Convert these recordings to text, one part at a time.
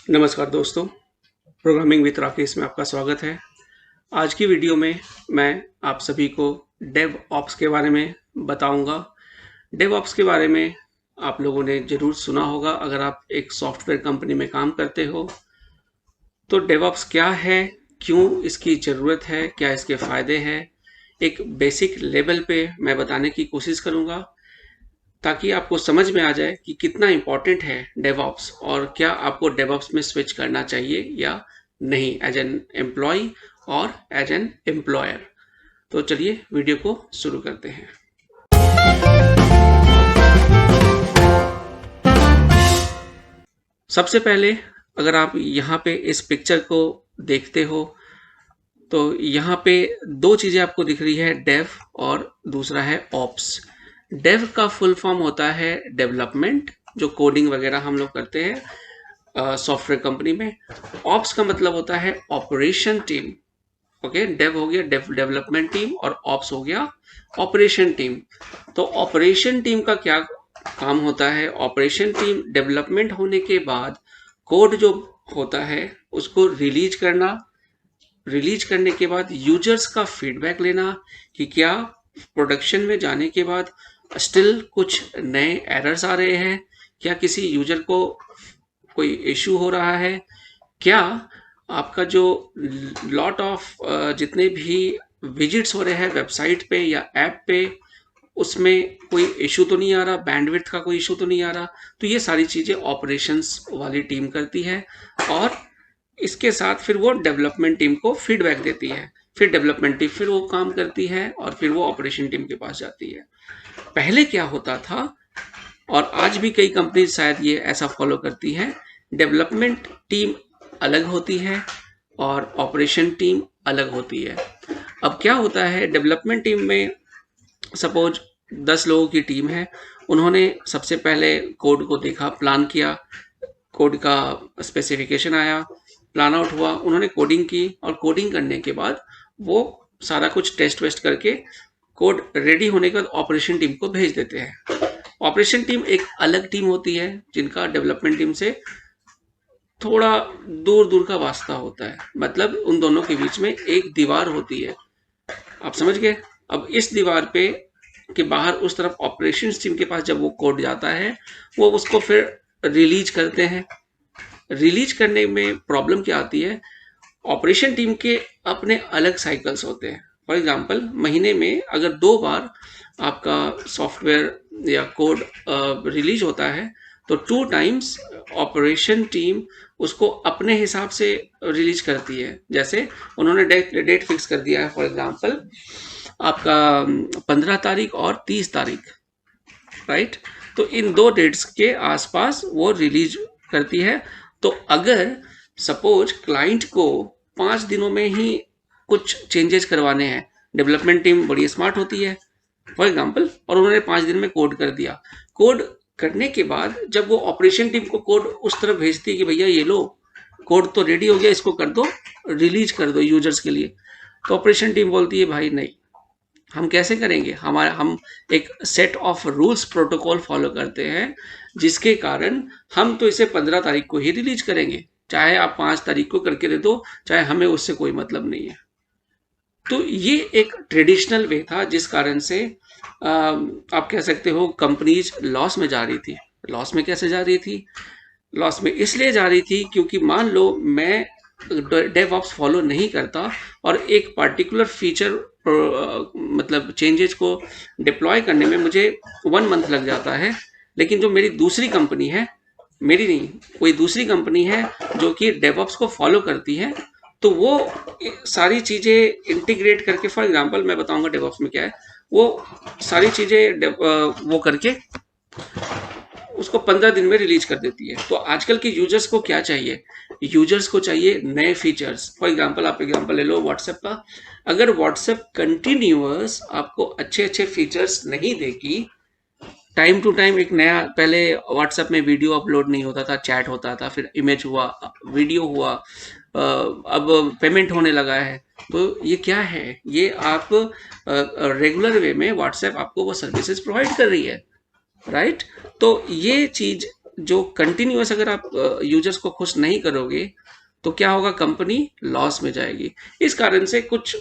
नमस्कार दोस्तों, programming with Rakesh में आपका स्वागत है। आज की वीडियो में मैं आप सभी को डेव ऑप्स के बारे में बताऊंगा। डेव ऑप्स के बारे में आप लोगों ने ज़रूर सुना होगा अगर आप एक सॉफ्टवेयर कंपनी में काम करते हो। तो डेव ऑप्स क्या है, क्यों इसकी ज़रूरत है, क्या इसके फ़ायदे हैं, एक बेसिक लेवल पे मैं बताने की कोशिश करूंगा ताकि आपको समझ में आ जाए कि कितना इम्पोर्टेंट है डेवऑप्स और क्या आपको डेवऑप्स में स्विच करना चाहिए या नहीं, एज एन एम्प्लॉय और एज एन एम्प्लॉयर। तो चलिए वीडियो को शुरू करते हैं। सबसे पहले अगर आप यहाँ पे इस पिक्चर को देखते हो तो यहाँ पे दो चीज़ें आपको दिख रही है, डेव और दूसरा है ऑप्स। डेव का फुल फॉर्म होता है डेवलपमेंट, जो कोडिंग वगैरह हम लोग करते हैं सॉफ्टवेयर कंपनी में। ऑप्स का मतलब होता है ऑपरेशन टीम। ओके, डेव हो गया डेवलपमेंट टीम और ऑप्स हो गया ऑपरेशन टीम। तो ऑपरेशन टीम का क्या काम होता है? ऑपरेशन टीम डेवलपमेंट होने के बाद कोड जो होता है उसको रिलीज करना, रिलीज करने के बाद यूजर्स का फीडबैक लेना कि क्या प्रोडक्शन में जाने के बाद स्टिल कुछ नए एरर्स आ रहे हैं, क्या किसी यूजर को कोई इशू हो रहा है, क्या आपका जो लॉट ऑफ जितने भी विजिट्स हो रहे हैं वेबसाइट पे या ऐप पे उसमें कोई इशू तो नहीं आ रहा, बैंडविड्थ का कोई इशू तो नहीं आ रहा। तो ये सारी चीज़ें ऑपरेशंस वाली टीम करती है और इसके साथ फिर वो डेवलपमेंट टीम को फीडबैक देती है। फिर डेवलपमेंट टीम फिर वो काम करती है और फिर वो ऑपरेशन टीम के पास जाती है। पहले क्या होता था, और आज भी कई कंपनी शायद ये ऐसा फॉलो करती है, डेवलपमेंट टीम अलग होती है और ऑपरेशन टीम अलग होती है। अब क्या होता है, डेवलपमेंट टीम में सपोज 10 लोगों की टीम है, उन्होंने सबसे पहले कोड को देखा, प्लान किया, कोड का स्पेसिफिकेशन आया, प्लान आउट हुआ, उन्होंने कोडिंग की और कोडिंग करने के बाद वो सारा कुछ टेस्ट वेस्ट करके कोड रेडी होने के बाद ऑपरेशन टीम को भेज देते हैं। ऑपरेशन टीम एक अलग टीम होती है जिनका डेवलपमेंट टीम से थोड़ा दूर दूर का वास्ता होता है, मतलब उन दोनों के बीच में एक दीवार होती है। आप समझ गए? अब इस दीवार पे के बाहर उस तरफ ऑपरेशन टीम के पास जब वो कोड जाता है वो उसको फिर रिलीज करते हैं। रिलीज करने में प्रॉब्लम क्या आती है, ऑपरेशन टीम के अपने अलग साइकिल्स होते हैं। फॉर एग्जांपल, महीने में अगर 2 बार आपका सॉफ्टवेयर या कोड रिलीज होता है तो 2 टाइम्स ऑपरेशन टीम उसको अपने हिसाब से रिलीज करती है। जैसे उन्होंने डेट फिक्स कर दिया है, फॉर एग्जांपल आपका 15 तारीख और 30 तारीख, राइट? तो इन 2 डेट्स के आसपास वो रिलीज करती है। तो अगर सपोज क्लाइंट को 5 दिनों में ही कुछ चेंजेस करवाने हैं, डेवलपमेंट टीम बड़ी स्मार्ट होती है फॉर एग्जांपल, और उन्होंने 5 दिन में कोड कर दिया। कोड करने के बाद जब वो ऑपरेशन टीम को कोड उस तरफ भेजती है कि भैया ये लो, कोड तो रेडी हो गया, इसको कर दो, रिलीज कर दो यूजर्स के लिए, तो ऑपरेशन टीम बोलती है भाई नहीं, हम कैसे करेंगे, हम एक set of rules protocol follow करते हैं जिसके कारण हम तो इसे 15 तारीख को ही रिलीज करेंगे, चाहे आप 5 तारीख को करके दे दो, चाहे हमें उससे कोई मतलब नहीं है। तो ये एक ट्रेडिशनल वे था जिस कारण से आप कह सकते हो कंपनीज लॉस में जा रही थी। लॉस में कैसे जा रही थी? लॉस में इसलिए जा रही थी क्योंकि मान लो मैं डेवऑप्स फॉलो नहीं करता और एक पर्टिकुलर फीचर मतलब चेंजेस को डिप्लॉय करने में मुझे 1 मंथ लग जाता है, लेकिन जो मेरी दूसरी कंपनी है, मेरी नहीं, कोई दूसरी कंपनी है जो कि डेवऑप्स को फॉलो करती है, तो वो सारी चीज़ें इंटीग्रेट करके, फॉर एग्जांपल मैं बताऊंगा डेवऑप्स में क्या है, वो सारी चीज़ें वो करके उसको 15 दिन में रिलीज कर देती है। तो आजकल के यूजर्स को क्या चाहिए? यूजर्स को चाहिए नए फीचर्स। फॉर एग्जांपल आप एग्जांपल ले लो व्हाट्सएप का। अगर व्हाट्सएप कंटिन्यूअस आपको अच्छे अच्छे फीचर्स नहीं देगी, टाइम टू टाइम एक नया, पहले व्हाट्सएप में वीडियो अपलोड नहीं होता था, चैट होता था, फिर इमेज हुआ, वीडियो हुआ, अब पेमेंट होने लगा है। तो ये क्या है? ये आप रेगुलर वे में व्हाट्सएप आपको वो सर्विसेज प्रोवाइड कर रही है, राइट? तो ये चीज जो कंटिन्यूअस अगर आप यूजर्स को खुश नहीं करोगे तो क्या होगा, कंपनी लॉस में जाएगी। इस कारण से कुछ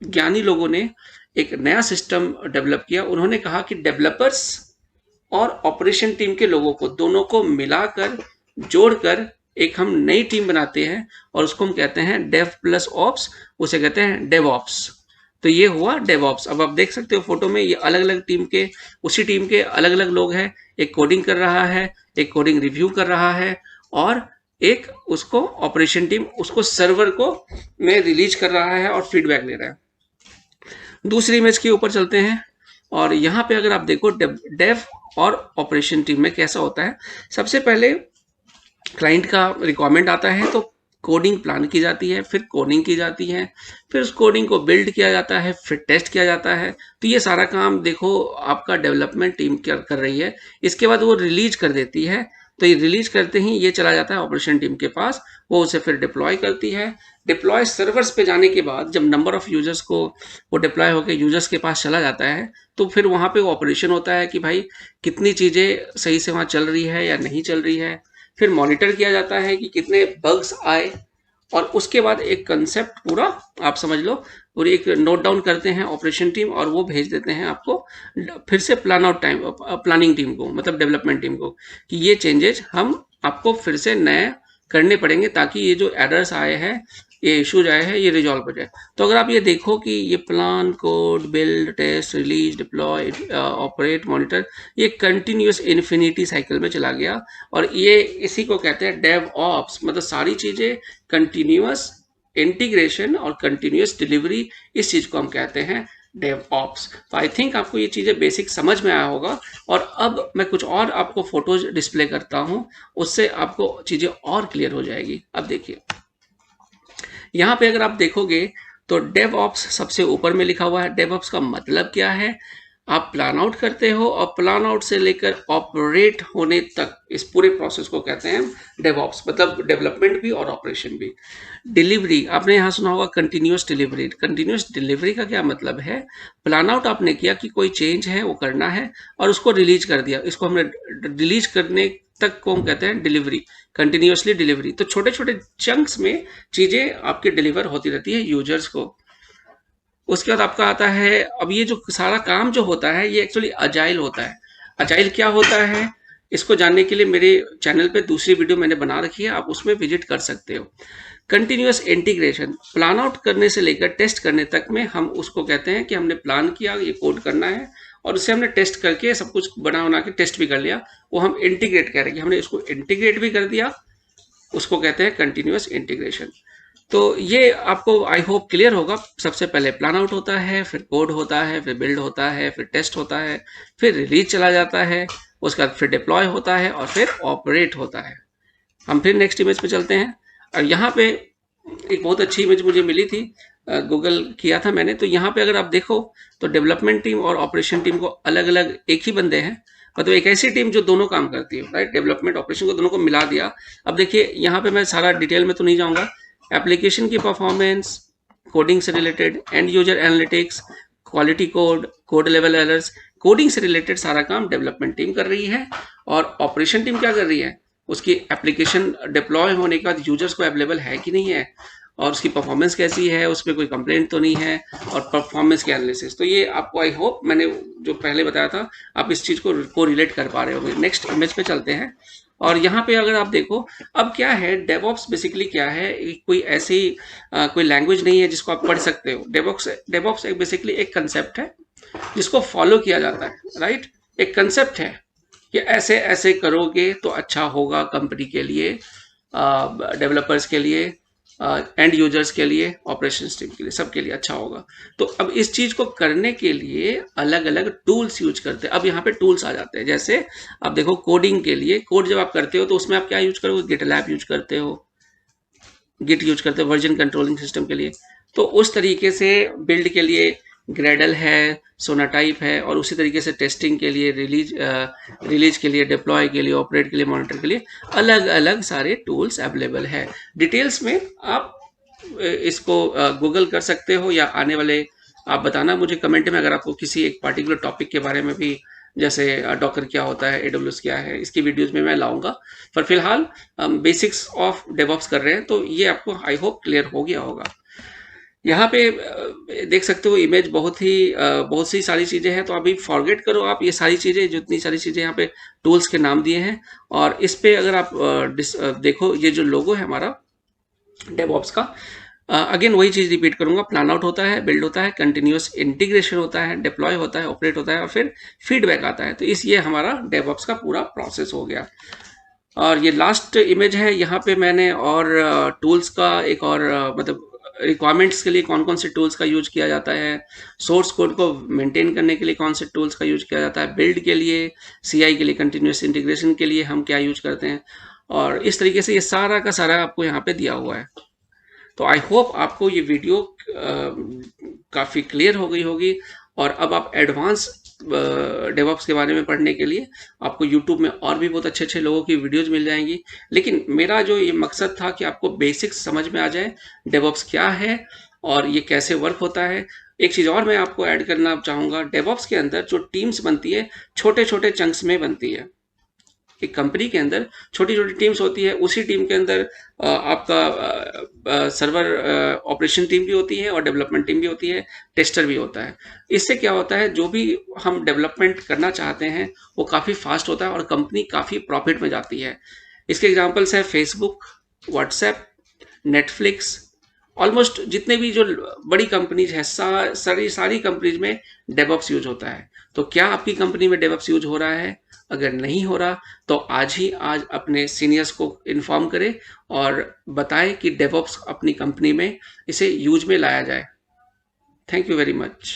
ज्ञानी लोगों ने एक नया सिस्टम डेवलप किया। उन्होंने कहा कि डेवलपर्स और ऑपरेशन टीम के लोगों को दोनों को मिलाकर जोड़कर एक हम नई टीम बनाते हैं और उसको हम कहते हैं डेव प्लस ऑप्स, उसे कहते हैं डेव ऑप्स। तो ये हुआ डेव ऑप्स। अब आप देख सकते हो फोटो में, ये अलग अलग टीम के, उसी टीम के अलग अलग लोग हैं। एक कोडिंग कर रहा है, एक कोडिंग रिव्यू कर रहा है, और एक उसको ऑपरेशन टीम उसको सर्वर को में रिलीज कर रहा है और फीडबैक ले रहा है। दूसरी इमेज के ऊपर चलते हैं, और यहाँ पे अगर आप देखो डेव और ऑपरेशन टीम में कैसा होता है। सबसे पहले क्लाइंट का रिक्वायरमेंट आता है तो कोडिंग प्लान की जाती है, फिर कोडिंग की जाती है, फिर उस कोडिंग को बिल्ड किया जाता है, फिर टेस्ट किया जाता है। तो ये सारा काम देखो आपका डेवलपमेंट टीम कर रही है। इसके बाद वो रिलीज कर देती है, तो ये रिलीज करते ही ये चला जाता है ऑपरेशन टीम के पास, वो उसे फिर डिप्लॉय करती है। डिप्लॉय सर्वर्स पे जाने के बाद जब नंबर ऑफ यूजर्स को वो डिप्लॉय होकर यूजर्स के पास चला जाता है, तो फिर वहाँ पे ऑपरेशन होता है कि भाई कितनी चीज़ें सही से वहाँ चल रही है या नहीं चल रही है। फिर मॉनिटर किया जाता है कि कितने बग्स आए, और उसके बाद एक कंसेप्ट पूरा आप समझ लो, पूरी एक नोट डाउन करते हैं ऑपरेशन टीम, और वो भेज देते हैं आपको फिर से प्लानिंग टीम को, मतलब डेवलपमेंट टीम को, कि ये चेंजेस हम आपको फिर से नए करने पड़ेंगे ताकि ये जो एरर्स आए हैं, ये इश्यूज आए हैं, ये रिजॉल्व हो जाए। तो अगर आप ये देखो कि ये plan, code, build, test, release, deploy, operate, monitor, ये कंटिन्यूअस इन्फिनिटी साइकिल में चला गया, और ये इसी को कहते हैं डेव ऑप्स। मतलब सारी चीजें कंटिन्यूअस इंटीग्रेशन और कंटिन्यूअस डिलीवरी, इस चीज को हम कहते हैं डेव ऑप्स। तो आई थिंक आपको ये चीजें बेसिक समझ में आया होगा। और अब मैं कुछ और आपको फोटोज डिस्प्ले करता हूं, उससे आपको चीजें और क्लियर हो जाएगी। अब देखिए यहाँ पे अगर आप देखोगे तो डेव ऑप्स सबसे ऊपर में लिखा हुआ है। डेव ऑप्स का मतलब क्या है, आप प्लान आउट करते हो, और प्लान आउट से लेकर ऑपरेट होने तक इस पूरे प्रोसेस को कहते हैं डेव ऑप्स, मतलब डेवलपमेंट भी और ऑपरेशन भी। डिलीवरी, आपने यहाँ सुना होगा कंटिन्यूअस डिलीवरी। कंटिन्यूअस डिलीवरी का क्या मतलब है, प्लान आउट आपने किया कि कोई चेंज है वो करना है, और उसको रिलीज कर दिया, इसको हमने रिलीज करने तक को हम कहते हैं डिलीवरी, कंटिन्यूअसली डिलीवरी। तो छोटे छोटे चंक्स में चीजें आपकी डिलीवर होती रहती है यूजर्स को। उसके बाद आपका आता है, अब ये जो सारा काम जो होता है ये एक्चुअली अजाइल होता है। अजाइल क्या होता है, इसको जानने के लिए मेरे चैनल पे दूसरी वीडियो मैंने बना रखी है, आप उसमें विजिट कर सकते हो। कंटिन्यूअस इंटीग्रेशन, प्लान आउट करने से लेकर टेस्ट करने तक में हम उसको कहते हैं कि हमने प्लान किया ये कोड करना है, और उससे हमने टेस्ट करके सब कुछ बना के टेस्ट भी कर लिया, वो हम इंटीग्रेट कह रहे हैं कि हमने इसको इंटीग्रेट भी कर दिया, उसको कहते हैं कंटिन्यूअस इंटीग्रेशन। तो ये आपको आई होप क्लियर होगा। सबसे पहले प्लान आउट होता है, फिर कोड होता है, फिर बिल्ड होता है, फिर टेस्ट होता है, फिर रिलीज चला जाता है, उसके बाद फिर डिप्लॉय होता है, और फिर ऑपरेट होता है। हम फिर नेक्स्ट इमेज पे चलते हैं, और यहाँ पे एक बहुत अच्छी इमेज मुझे मिली थी, गूगल किया था मैंने। तो यहाँ पे अगर आप देखो तो डेवलपमेंट टीम और ऑपरेशन टीम को अलग अलग एक ही बंदे हैं, मतलब एक ऐसी टीम जो दोनों काम करती है, राइट। डेवलपमेंट ऑपरेशन को दोनों को मिला दिया। अब देखिए यहाँ पे मैं सारा डिटेल में तो नहीं जाऊँगा, एप्लीकेशन की परफॉर्मेंस, कोडिंग से related, and user analytics, quality code, code level errors, coding से रिलेटेड सारा काम डेवलपमेंट टीम कर रही है। और ऑपरेशन टीम क्या कर रही है, उसकी एप्लीकेशन डिप्लॉय होने के बाद यूजर्स को अवेलेबल है कि नहीं है, और उसकी परफॉर्मेंस कैसी है, उसमें कोई कंप्लेंट तो नहीं है, और परफॉर्मेंस के एनालिसिस। तो ये आपको आई होप मैंने जो पहले बताया था आप इस चीज़ को रिलेट कर पा रहे होंगे। नेक्स्ट इमेज पे चलते हैं, और यहाँ पे अगर आप देखो अब क्या है, डेवऑप्स बेसिकली क्या है, कोई ऐसी कोई लैंग्वेज नहीं है जिसको आप पढ़ सकते हो। डेवऑप्स एक बेसिकली एक कंसेप्ट है जिसको फॉलो किया जाता है, राइट। एक कंसेप्ट है कि ऐसे ऐसे करोगे तो अच्छा होगा कंपनी के लिए, डेवलपर्स के लिए, एंड यूजर्स के लिए, ऑपरेशंस टीम के लिए, सबके लिए अच्छा होगा। तो अब इस चीज को करने के लिए अलग अलग टूल्स यूज करते हैं। अब यहाँ पे टूल्स आ जाते हैं, जैसे आप देखो कोडिंग के लिए, कोड जब आप करते हो तो उसमें आप क्या यूज करोगे, गिटलैब यूज करते हो, गिट यूज करते हो वर्जन कंट्रोलिंग सिस्टम के लिए। तो उस तरीके से बिल्ड के लिए ग्रेडल है, सोनाटाइप है, और उसी तरीके से टेस्टिंग के लिए, रिलीज के लिए, डिप्लॉय के लिए, ऑपरेट के लिए, मॉनिटर के लिए अलग अलग सारे टूल्स अवेलेबल है। डिटेल्स में आप इसको गूगल कर सकते हो, या आने वाले आप बताना मुझे कमेंट में अगर आपको किसी एक पार्टिकुलर टॉपिक के बारे में भी जैसे डॉकर क्या होता है, AWS क्या है, इसकी वीडियोस में मैं लाऊंगा। पर फिलहाल हम बेसिक्स ऑफ डेवऑप्स कर रहे हैं, तो ये आपको आई होप क्लियर हो गया होगा। यहाँ पे देख सकते हो इमेज बहुत सी सारी चीजें हैं, तो अभी फॉरगेट करो आप ये सारी चीजें, जितनी सारी चीजें यहाँ पे टूल्स के नाम दिए हैं। और इस पे अगर आप देखो, ये जो लोगो है हमारा डेवऑप्स का, अगेन वही चीज रिपीट करूंगा, प्लान आउट होता है, बिल्ड होता है, कंटिन्यूअस इंटीग्रेशन होता है, डिप्लॉय होता है, ऑपरेट होता है, और फिर फीडबैक आता है। तो इस ये हमारा डेवऑप्स का पूरा प्रोसेस हो गया। और ये लास्ट इमेज है, यहाँ पे मैंने और टूल्स का एक और मतलब रिक्वायरमेंट्स के लिए कौन कौन से टूल्स का यूज किया जाता है, सोर्स कोड को मेंटेन करने के लिए कौन से टूल्स का यूज किया जाता है, बिल्ड के लिए, सीआई के लिए, कंटिन्यूअस इंटीग्रेशन के लिए हम क्या यूज करते हैं, और इस तरीके से ये सारा का सारा आपको यहाँ पे दिया हुआ है। तो आई होप आपको ये वीडियो काफ़ी क्लियर हो गई होगी। और अब आप एडवांस डेवऑप्स के बारे में पढ़ने के लिए आपको यूट्यूब में और भी बहुत अच्छे अच्छे लोगों की वीडियोज मिल जाएंगी। लेकिन मेरा जो ये मकसद था कि आपको बेसिक्स समझ में आ जाए, डेवऑप्स क्या है और ये कैसे वर्क होता है। एक चीज़ और मैं आपको ऐड करना चाहूँगा, डेवऑप्स के अंदर जो टीम्स बनती है, छोटे छोटे चंक्स में बनती है। एक कंपनी के अंदर छोटी छोटी टीम्स होती है, उसी टीम के अंदर आपका सर्वर ऑपरेशन टीम भी होती है और डेवलपमेंट टीम भी होती है, टेस्टर भी होता है। इससे क्या होता है, जो भी हम डेवलपमेंट करना चाहते हैं वो काफ़ी फास्ट होता है और कंपनी काफ़ी प्रॉफिट में जाती है। इसके एग्जांपल्स है फेसबुक, व्हाट्सएप, नेटफ्लिक्स, ऑलमोस्ट जितने भी जो बड़ी कंपनीज है, सारी सारी कंपनीज में डेवऑप्स यूज होता है। तो क्या आपकी कंपनी में डेवऑप्स यूज हो रहा है? अगर नहीं हो रहा तो आज अपने सीनियर्स को इन्फॉर्म करें और बताएं कि डेवऑप्स अपनी कंपनी में इसे यूज में लाया जाए। Thank you very much.